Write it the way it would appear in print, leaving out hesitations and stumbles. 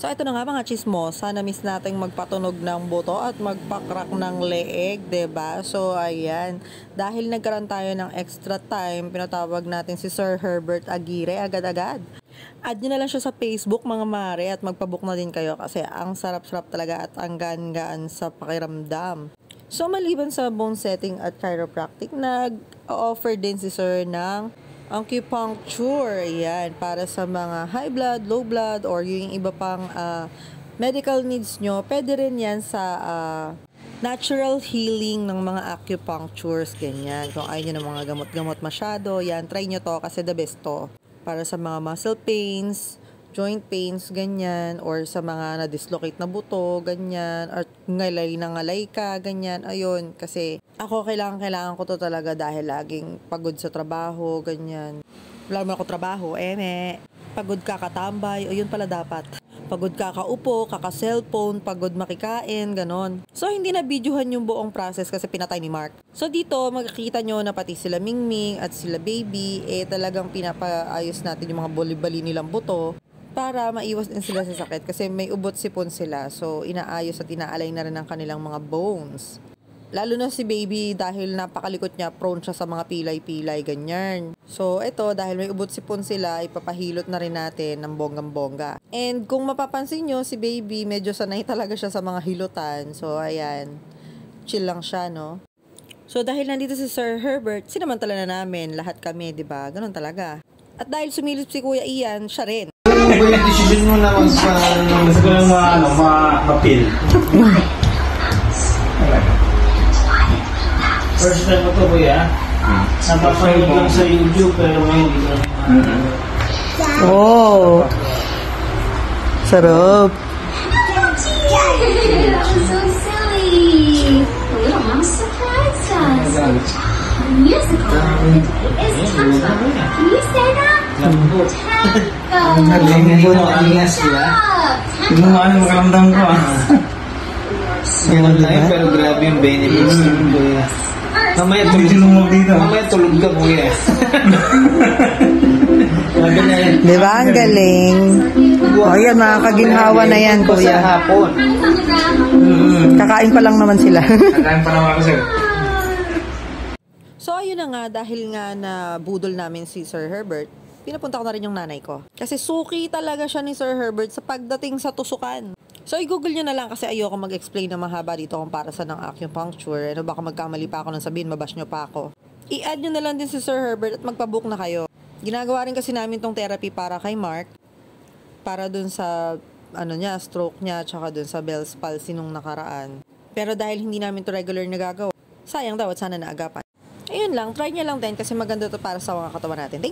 So ito na nga mga chismosa, na-miss nating magpatunog ng buto at magpakrak ng leeg, 'di ba? So ayan, dahil nagkaroon tayo ng extra time, pinatawag natin si Sir Herbert Aguirre agad-agad. Add nyo na lang siya sa Facebook mga mare at magpabook na din kayo kasi ang sarap-sarap talaga at ang gaan-gaan sa pakiramdam. So maliban sa bone setting at chiropractic, nag-offer din si Sir ng acupuncture, yan, para sa mga high blood, low blood, or yung iba pang medical needs nyo. Pwede rin yan sa natural healing ng mga acupunctures, ganyan. Kung ayaw nyo ng mga gamot-gamot masyado, yan, try nyo to kasi the best to. Para sa mga muscle pains, joint pains, ganyan, or sa mga na-dislocate na buto, ganyan, or ngalay na ngalay ka, ganyan, ayun, kasi ako kailangan ko to talaga dahil laging pagod sa trabaho, ganyan. Wala naman ako trabaho, pagod ka katambay, o yun pala dapat. Pagod ka kaupo, kaka-cellphone, pagod makikain, ganon. So, hindi na videohan yung buong process kasi pinatay ni Mark. So, dito, makikita nyo na pati sila Mingming at sila Baby, talagang pinapaayos natin yung mga boli-bali nilang buto para maiwas din sila sa sakit kasi may ubot sipon sila. So, inaayos at inaalay na rin ang kanilang mga bones. Lalo na si Baby dahil napakalikot niya, prone siya sa mga pilay-pilay, ganyan. So, ito, dahil may ubot sipon sila, ipapahilot na rin natin ng bonggang-bongga. And kung mapapansin nyo, si Baby, medyo sanay talaga siya sa mga hilutan. So, ayan, chill lang siya, no? So, dahil nandito si Sir Herbert, sinamantala na namin, lahat kami, di ba? Ganon talaga. At dahil sumilip si Kuya Ian, siya rin. Ano ba yung decision mo na mapil? First time mo to, Kuya. Napapanood lang sa YouTube, pero ngayon hindi ko naman. Oh! Sarap! That was so silly. The little mouse surprised us. Musical. It's Tango. Can you say that? Tango. Hindi mo ano makaramdam ko. Ganun tayo, pero grabe yung benefits ng Kuya. Mamaya tulog ka, Kuya. Di ba? Ang galing. O yan, mga kaginhawa na yan, Kuya. Hapon. Kakain pa lang naman sila. Kakain pa naman ako, sir. So, ayun na nga, dahil nga na budol namin si Sir Herbert, pinapunta ko na rin yung nanay ko. Kasi suki talaga siya ni Sir Herbert sa pagdating sa tusukan. So, i-google nyo na lang kasi ayoko mag-explain na mahaba dito kung para sa ng acupuncture. Ano, baka magkamali pa ako nang sabihin, mabash nyo pa ako. I-add nyo na lang din si Sir Herbert at magpabook na kayo. Ginagawa rin kasi namin tong therapy para kay Mark. Para dun sa, stroke niya, tsaka dun sa Bell's palsy nung nakaraan. Pero dahil hindi namin to regular nagagawa, sayang daw at sana naagapan. Ayun lang, try nyo lang din kasi maganda to para sa mga katawan natin.